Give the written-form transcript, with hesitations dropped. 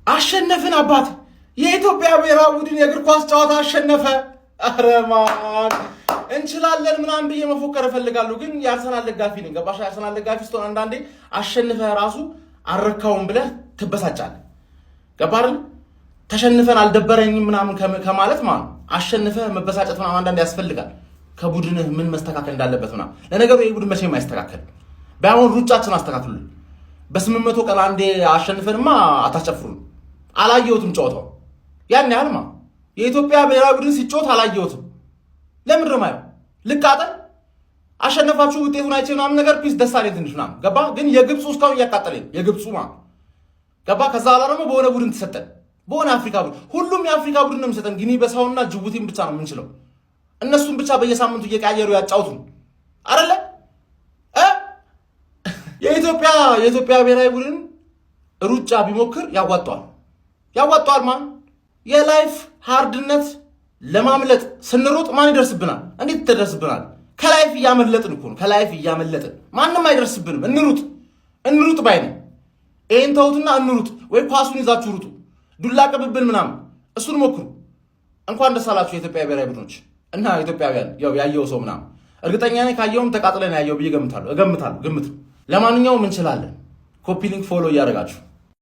አሸነፍን አባት የኢትዮጵያ ብሔራዊ ቡድን የእግር ኳስ ጨዋታ አሸነፈ። አረማን እንችላለን ምናምን ብዬ መፎከር እፈልጋለሁ፣ ግን የአርሰናል ደጋፊ ነኝ። ገባሽ? የአርሰናል ደጋፊ ስትሆን አንዳንዴ አሸንፈ ራሱ አረካውን ብለህ ትበሳጫለህ። ገባህ? ተሸንፈን አልደበረኝም ምናምን ከማለት ማለት አሸንፈ መበሳጨት ምናምን አንዳንዴ ያስፈልጋል። ከቡድንህ ምን መስተካከል እንዳለበት ምናምን። ለነገሩ ይሄ ቡድን መቼም አይስተካከል። ባይሆን ሩጫችን አስተካክሉልን። በ800 ቀን አንዴ አሸንፈንማ አታስጨፍሩን። አላየሁትም ጨዋታው ያን ያህልማ የኢትዮጵያ ብሔራዊ ቡድን ሲጫወት አላየሁትም። ለምን ረማዩ ልቃጠል? አሸነፋችሁ ውጤቱን አይቼ ምናምን ነገር ፒስ ደስ አለኝ ትንሽ ምናምን ገባ። ግን የግብፁ እስካሁን እያቃጠለኝ የግብፁ ማለት ገባ። ከዛ በኋላ ደግሞ በሆነ ቡድን ተሰጠን፣ በሆነ አፍሪካ ቡድን። ሁሉም የአፍሪካ ቡድን ነው የሚሰጠን። ጊኒ በሳውና ጅቡቲን ብቻ ነው የምንችለው። እነሱን ብቻ በየሳምንቱ እየቀያየሩ ያጫውቱን አይደለ? የኢትዮጵያ ብሔራዊ ቡድን ሩጫ ቢሞክር ያዋጣዋል ማን የላይፍ ሃርድነት ለማምለጥ ስንሮጥ ማን ይደርስብናል? እንዴት ተደርስብናል? ከላይፍ እያመለጥን እኮ ነው። ከላይፍ እያመለጥን ማንም አይደርስብንም። እንሩጥ ባይ ነው። ይሄን ተውትና እንሩጥ፣ ወይ ኳሱን ይዛችሁ ሩጡ። ዱላ ቅብብል ምናምን እሱን ሞክሩ። እንኳን ደስ አላችሁ የኢትዮጵያ ብሔራዊ ቡድኖች እና ኢትዮጵያውያን። ያየው ሰው ምናምን እርግጠኛ ነኝ ካየውም ተቃጥለን ያየው ብዬ ገምታለሁ። ግምት። ለማንኛውም እንችላለን። ኮፒ ሊንክ ፎሎ እያደረጋችሁ